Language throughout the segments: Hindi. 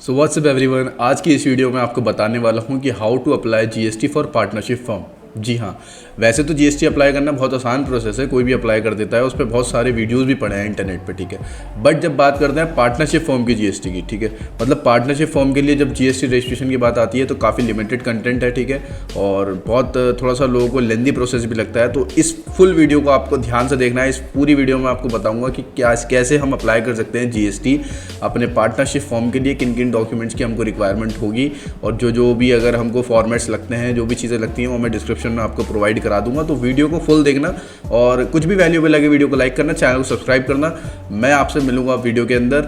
सो व्हाट्सअप एवरीवन, आज की इस वीडियो में आपको बताने वाला हूं कि how to apply GST for partnership firm. जी हाँ, वैसे तो जीएसटी अप्लाई करना बहुत आसान प्रोसेस है, कोई भी अप्लाई कर देता है। उस पर बहुत सारे वीडियोस भी पड़े हैं इंटरनेट पे, ठीक है। बट जब बात करते हैं पार्टनरशिप फर्म की जीएसटी की, ठीक है, मतलब पार्टनरशिप फर्म के लिए जब जीएसटी रजिस्ट्रेशन की बात आती है तो काफ़ी लिमिटेड कंटेंट है, ठीक है, और बहुत थोड़ा सा लोगों को लेंदी प्रोसेस भी लगता है। तो इस फुल वीडियो को आपको ध्यान से देखना है। इस पूरी वीडियो में आपको बताऊंगा कि कैसे हम अप्लाई कर सकते हैं जीएसटी अपने पार्टनरशिप फर्म के लिए, किन किन डॉक्यूमेंट्स की हमको रिक्वायरमेंट होगी, और जो भी अगर हमको फॉर्मेट्स लगते हैं, जो भी चीज़ें लगती हैं वो मैं डिस्क्रिप्शन में आपको प्रोवाइड करा दूंगा। तो वीडियो को फुल देखना, और कुछ भी वैल्यूएबल लगे वीडियो को लाइक करना, चैनल को सब्सक्राइब करना। मैं आपसे मिलूंगा वीडियो के अंदर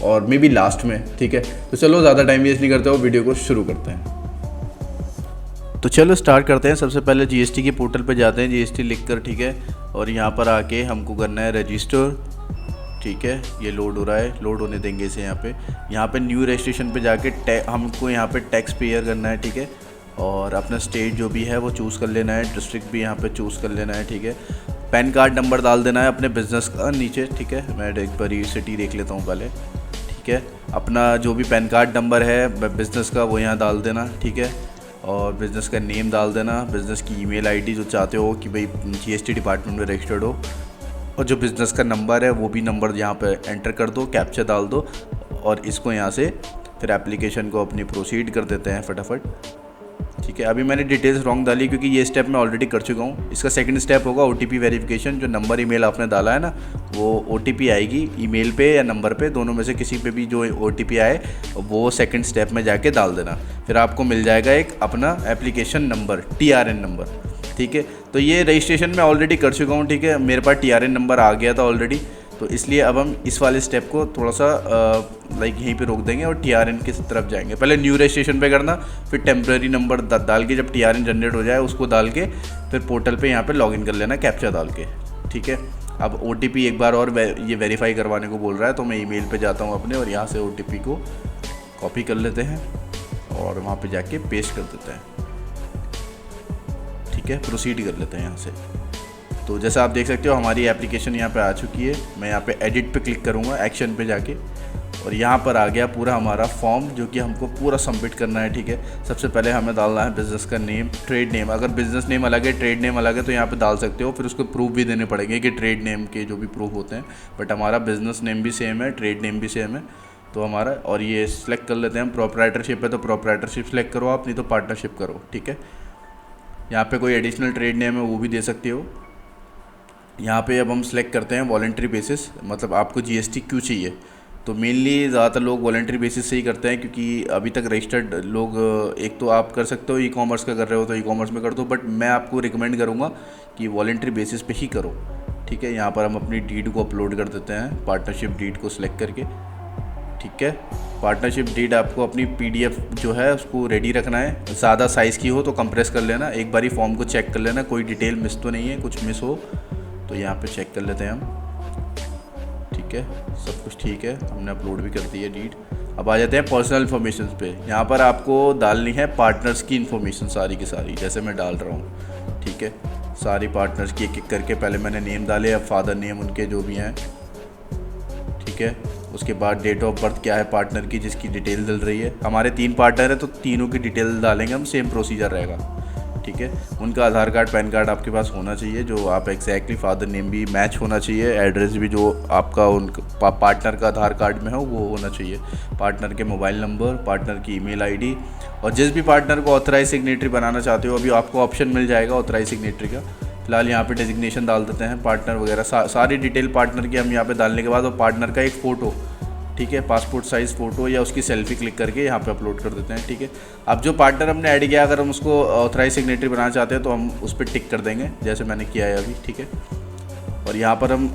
और मे बी लास्ट में, ठीक है। तो चलो ज़्यादा टाइम वेस्ट नहीं करते हो, वीडियो को शुरू करते हैं। तो चलो स्टार्ट करते हैं। सबसे पहले जीएसटी के पोर्टल पे जाते हैं, जीएसटी लिखकर, ठीक है, और यहाँ पर आके हमको करना है रजिस्टर, ठीक है। ये लोड हो रहा है, लोड होने देंगे इसे। यहाँ पे न्यू रजिस्ट्रेशन पे जाके हमको यहाँ पे टैक्स पेयर करना है, ठीक है, और अपना स्टेट जो भी है वो चूज़ कर लेना है, डिस्ट्रिक्ट भी यहाँ पे चूज़ कर लेना है, ठीक है। पैन कार्ड नंबर डाल देना है अपने बिज़नेस का नीचे, ठीक है। मैं एक बार सिटी देख लेता हूँ पहले, ठीक है। अपना जो भी पैन कार्ड नंबर है बिज़नेस का वो यहाँ डाल देना, ठीक है, और बिज़नेस का नेम डाल देना, बिज़नेस की ईमेल आईडी जो चाहते हो कि भाई जीएसटी डिपार्टमेंट में रजिस्टर्ड हो, और जो बिज़नेस का नंबर है वो भी नंबर यहाँ पे एंटर कर दो, कैप्चा डाल दो, और इसको यहाँ से फिर एप्लीकेशन को अपनी प्रोसीड कर देते हैं फटाफट, ठीक है। अभी मैंने डिटेल्स रॉन्ग डाली क्योंकि ये स्टेप मैं ऑलरेडी कर चुका हूँ। इसका सेकंड स्टेप होगा ओटीपी वेरिफिकेशन। जो नंबर ईमेल आपने डाला है ना, वो ओटीपी आएगी ईमेल पे या नंबर पे, दोनों में से किसी पे भी जो ओटीपी आए वो सेकंड स्टेप में जाके डाल देना। फिर आपको मिल जाएगा एक अपना एप्लीकेशन नंबर, टीआरएन नंबर, ठीक है। तो ये रजिस्ट्रेशन मैं ऑलरेडी कर चुका हूँ, ठीक है, मेरे पास टीआरएन नंबर आ गया था ऑलरेडी। तो इसलिए अब हम इस वाले स्टेप को थोड़ा सा यहीं पे रोक देंगे और टीआरएन की तरफ जाएंगे। पहले न्यू रजिस्ट्रेशन पे करना, फिर टेम्प्रेरी नंबर डाल के जब टीआरएन जनरेट हो जाए उसको डाल के फिर पोर्टल पे यहाँ पे लॉगिन कर लेना कैप्चा डाल के, ठीक है। अब ओटीपी एक बार और ये वेरीफाई करवाने को बोल रहा है, तो मैं ईमेल पे जाता हूँ अपने, और यहाँ से ओटीपी को कॉपी कर लेते हैं और वहाँ पर जाके पेस्ट कर देते हैं, ठीक है। प्रोसीड कर लेते हैं यहाँ से। तो जैसा आप देख सकते हो हमारी एप्लीकेशन यहाँ पे आ चुकी है। मैं यहाँ पे एडिट पे क्लिक करूँगा, एक्शन पे जाके, और यहाँ पर आ गया पूरा हमारा फॉर्म जो कि हमको पूरा सबमिट करना है, ठीक है। सबसे पहले हमें डालना है बिज़नेस का नेम, ट्रेड नेम। अगर बिज़नेस नेम अलग है, ट्रेड नेम अलग है, तो यहाँ पे डाल सकते हो। फिर उसको प्रूफ भी देने पड़ेंगे कि ट्रेड नेम के जो भी प्रूफ होते हैं, बट हमारा बिज़नेस नेम भी सेम है, ट्रेड नेम भी सेम है, तो हमारा। और ये सिलेक्ट कर लेते हैं हम। प्रोप्राइटरशिप है तो प्रोप्राइटरशिप सेलेक्ट करो आप, नहीं तो पार्टनरशिप करो, ठीक है। यहाँ पर कोई एडिशनल ट्रेड नेम है वो भी दे सकते हो। यहाँ पे अब हम सेलेक्ट करते हैं वॉलंटरी बेसिस, मतलब आपको जीएसटी क्यों चाहिए। तो मेनली ज़्यादातर लोग वॉलंटरी बेसिस से ही करते हैं, क्योंकि अभी तक रजिस्टर्ड लोग, एक तो आप कर सकते हो ई कॉमर्स का कर रहे हो तो ई कॉमर्स में कर दो, बट मैं आपको रिकमेंड करूँगा कि वॉलंटरी बेसिस पे ही करो, ठीक है। यहाँ पर हम अपनी डीड को अपलोड कर देते हैं, पार्टनरशिप डीड को सिलेक्ट करके, ठीक है। पार्टनरशिप डीड आपको अपनी पीडीएफ जो है उसको रेडी रखना है। ज़्यादा साइज़ की हो तो कंप्रेस कर लेना, एक बारी फॉर्म को चेक कर लेना, कोई डिटेल मिस तो नहीं है, कुछ मिस हो तो यहाँ पे चेक कर लेते हैं हम, ठीक है। सब कुछ ठीक है, हमने अपलोड भी कर दी है डीड। अब आ जाते हैं पर्सनल इन्फॉर्मेशन पे। यहाँ पर आपको डालनी है पार्टनर्स की इन्फॉर्मेशन सारी की सारी, जैसे मैं डाल रहा हूँ, ठीक है। सारी पार्टनर्स की एक एक करके पहले मैंने नेम डाले, अब फादर नेम उनके जो भी हैं, ठीक है। उसके बाद डेट ऑफ बर्थ क्या है पार्टनर की, जिसकी डिटेल डल रही है। हमारे 3 पार्टनर है तो तीनों की डिटेल डालेंगे हम, सेम प्रोसीजर रहेगा, ठीक है। उनका आधार कार्ड पैन कार्ड आपके पास होना चाहिए, जो आप एग्जैक्टली फादर नेम भी मैच होना चाहिए, एड्रेस भी जो आपका उनका पार्टनर का आधार कार्ड में हो वो होना चाहिए, पार्टनर के मोबाइल नंबर, पार्टनर की ईमेल आईडी, और जिस भी पार्टनर को ऑथराइज सिग्नेटरी बनाना चाहते हो अभी आपको ऑप्शन मिल जाएगा ऑथराइज सिग्नेटरी का। फिलहाल यहाँ पे डेजिग्नेशन डाल देते हैं, पार्टनर वगैरह सारी डिटेल पार्टनर की हम यहाँ पे डालने के बाद और पार्टनर का एक फ़ोटो, ठीक है, पासपोर्ट साइज़ फ़ोटो या उसकी सेल्फी क्लिक करके यहाँ पे अपलोड कर देते हैं, ठीक है। अब जो पार्टनर हमने ऐड किया, अगर हम उसको ऑथराइज सिग्नेटरी बनाना चाहते हैं तो हम उस पर टिक कर देंगे, जैसे मैंने किया है अभी, ठीक है। और यहाँ पर हम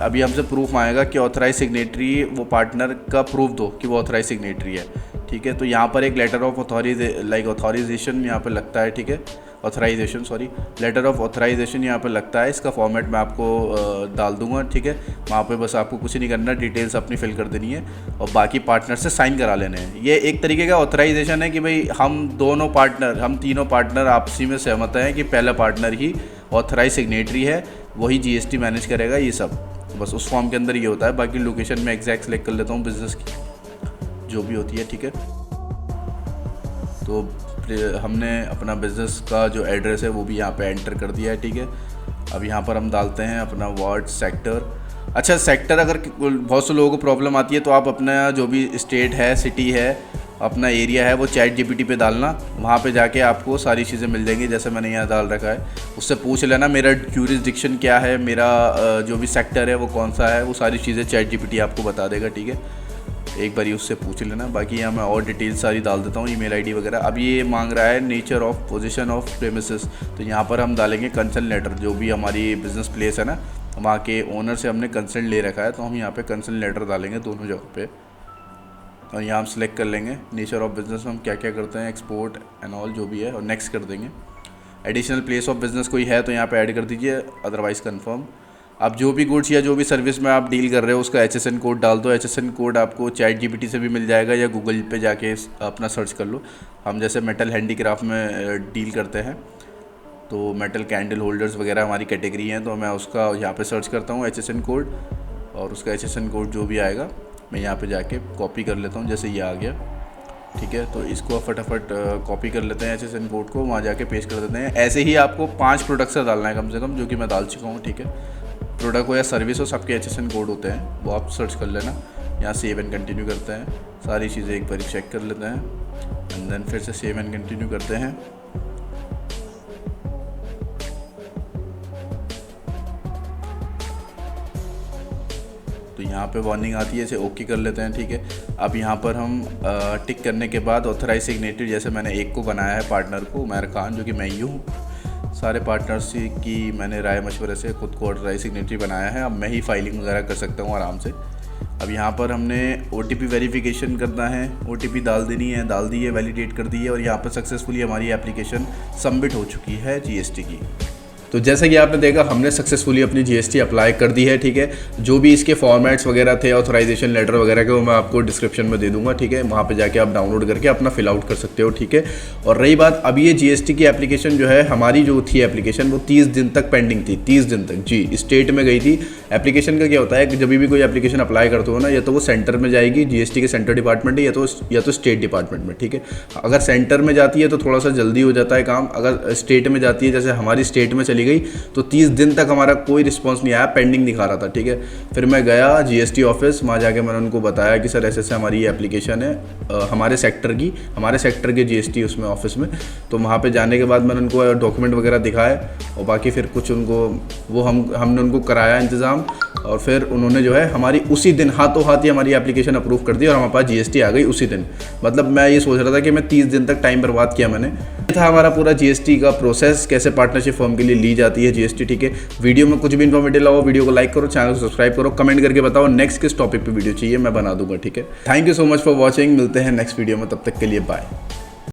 अभी हमसे प्रूफ मांगेगा कि ऑथराइज सिग्नेटरी, वो पार्टनर का प्रूफ दो कि वो ऑथराइज सिग्नेटरी है, ठीक है। तो यहाँ पर एक लेटर ऑफ ऑथराइजेशन यहाँ पर लगता है, ठीक है, authorisation sorry letter of authorisation यहाँ पर लगता है। इसका फॉर्मेट मैं आपको डाल दूंगा, ठीक है। वहाँ पे बस आपको कुछ नहीं करना, डिटेल्स अपनी फिल कर देनी है और बाकी पार्टनर से साइन करा लेने हैं। ये एक तरीके का ऑथराइजेशन है कि भाई हम तीनों पार्टनर आपसी में सहमत हैं कि पहला पार्टनर ही ऑथराइज सिग्नेटरी है, वही जीएसटी मैनेज करेगा, ये सब बस उस फॉर्म के अंदर ये होता है। बाकी लोकेशन में एग्जैक्ट सेलेक्ट कर लेता हूँ बिज़नेस की, जो भी होती है, ठीक है। तो हमने अपना बिज़नेस का जो एड्रेस है वो भी यहाँ पे एंटर कर दिया है, ठीक है। अब यहाँ पर हम डालते हैं अपना वार्ड, सेक्टर। अच्छा, सेक्टर अगर बहुत से लोगों को प्रॉब्लम आती है तो आप अपना जो भी स्टेट है, सिटी है, अपना एरिया है, वो चैट जीपीटी पे डालना, वहाँ पे जाके आपको सारी चीज़ें मिल जाएंगी। जैसे मैंने यहाँ डाल रखा है, उससे पूछ लेना मेरा ज्यूरिसडिक्शन क्या है, मेरा जो भी सेक्टर है वो कौन सा है, वो सारी चीज़ें चैट जीपीटी आपको बता देगा, ठीक है। एक बार उससे पूछ लेना। बाकी यहाँ मैं और डिटेल सारी डाल देता हूँ, ईमेल आईडी वगैरह। अब ये मांग रहा है nature of position of premises, तो यहाँ पर हम डालेंगे कंसर्न लेटर। जो भी हमारी बिज़नेस प्लेस है ना, वहाँ के ओनर से हमने कंसर्न ले रखा है, तो हम यहाँ पे कंसर्न लेटर डालेंगे दोनों जगह पे। और यहाँ हम सिलेक्ट कर लेंगे नेचर ऑफ बिज़नेस में हम क्या क्या करते हैं, एक्सपोर्ट एंड ऑल जो भी है, और नेक्स्ट कर देंगे। एडिशनल प्लेस ऑफ बिज़नेस कोई है तो यहाँ पे ऐड कर दीजिए, अदरवाइज़ कंफर्म। अब जो भी गुड्स या जो भी सर्विस में आप डील कर रहे हो उसका HSN कोड डाल दो। HSN कोड आपको चैट जीपीटी से भी मिल जाएगा या गूगल पे जाके अपना सर्च कर लो। हम जैसे मेटल हैंडीक्राफ्ट में डील करते हैं, तो मेटल कैंडल होल्डर्स वगैरह हमारी कैटेगरी हैं, तो मैं उसका यहाँ पे सर्च करता हूँ HSN कोड, और उसका HSN कोड जो भी आएगा मैं यहाँ पे जाके कॉपी कर लेता हूँ। जैसे ये आ गया, ठीक है, तो इसको फटाफट कॉपी कर लेते हैं HSN कोड को, वहाँ जाके पेस्ट कर देते हैं। ऐसे ही आपको 5 प्रोडक्ट से डालना है कम से कम, जो कि मैं डाल चुका हूँ, ठीक है। प्रोडक्ट हो या सर्विस हो, सबके HSN कोड होते हैं, वो आप सर्च कर लेना। यहाँ सेव एंड कंटिन्यू करते हैं, सारी चीज़ें एक बार चेक कर लेते हैं, एंड देन फिर से सेव एंड कंटिन्यू करते हैं। तो यहाँ पे वार्निंग आती है, इसे ओके कर लेते हैं, ठीक है। अब यहाँ पर हम टिक करने के बाद ऑथराइज सिग्नेटरी, जैसे मैंने एक को बनाया है पार्टनर को, उमैर खान, जो कि मैं ही हूँ। सारे पार्टनर्स की मैंने राय मशवरे से खुद को ऑथराइज सिग्नेटरी बनाया है। अब मैं ही फाइलिंग वगैरह कर सकता हूँ आराम से। अब यहाँ पर हमने OTP वेरिफिकेशन करना है, OTP डाल देनी है, डाल दी है, वैलिडेट कर दी है, और यहाँ पर सक्सेसफुली हमारी एप्लीकेशन सबमिट हो चुकी है GST की। तो जैसा कि आपने देखा, हमने सक्सेसफुली अपनी GST अप्लाई कर दी है, ठीक है। जो भी इसके फॉर्मेट्स वगैरह थे, ऑथराइजेशन लेटर वगैरह के, वो मैं आपको डिस्क्रिप्शन में दे दूंगा, ठीक है। वहाँ पे जाके आप डाउनलोड करके अपना फिल आउट कर सकते हो, ठीक है। और रही बात, अब ये GST की एप्लीकेशन जो है, हमारी जो थी एप्लीकेशन, वो 30 दिन तक पेंडिंग थी, 30 दिन तक जी, स्टेट में गई थी। एप्लीकेशन का क्या होता है कि जब भी कोई एप्लीकेशन अप्लाई करते हो ना, या तो वो सेंटर में जाएगी, GST के सेंटर डिपार्टमेंट, या तो स्टेट डिपार्टमेंट में, ठीक है। अगर सेंटर में जाती है तो थोड़ा सा जल्दी हो जाता है काम। अगर स्टेट में जाती है, जैसे हमारी स्टेट में चली गई, तो 30 दिन तक हमारा कोई रिस्पांस नहीं आया, पेंडिंग दिखा रहा था, ठीक है। फिर मैं गया GST ऑफिस, वहाँ जाके मैंने उनको बताया कि सर ऐसे हमारी ये एप्लीकेशन है हमारे सेक्टर के GST उसमें ऑफिस में। तो वहाँ पे जाने के बाद मैंने उनको डॉक्यूमेंट वगैरह दिखाए, और बाकी फिर कुछ उनको वो हमने उनको कराया इंतज़ाम, और फिर उन्होंने जो है हमारी उसी दिन हाथों हाथ ही हमारी एप्लीकेशन अप्रूव कर दी, और हमारे पास GST आ गई उसी दिन। मतलब मैं ये सोच रहा था कि मैं 30 दिन तक टाइम बर्बाद किया मैंने। ये था हमारा पूरा GST का प्रोसेस, कैसे पार्टनरशिप फर्म के लिए ली जाती है GST, ठीक है। वीडियो में कुछ भी इन्फॉर्मेटिव लगा, वीडियो को लाइक करो, चैनल को सब्सक्राइब करो, कमेंट करके बताओ नेक्स्ट किस टॉपिक पे वीडियो चाहिए, मैं बना दूंगा, ठीक है। Thank you so much for watching, मिलते हैं नेक्स्ट वीडियो में, तब तक के लिए बाय।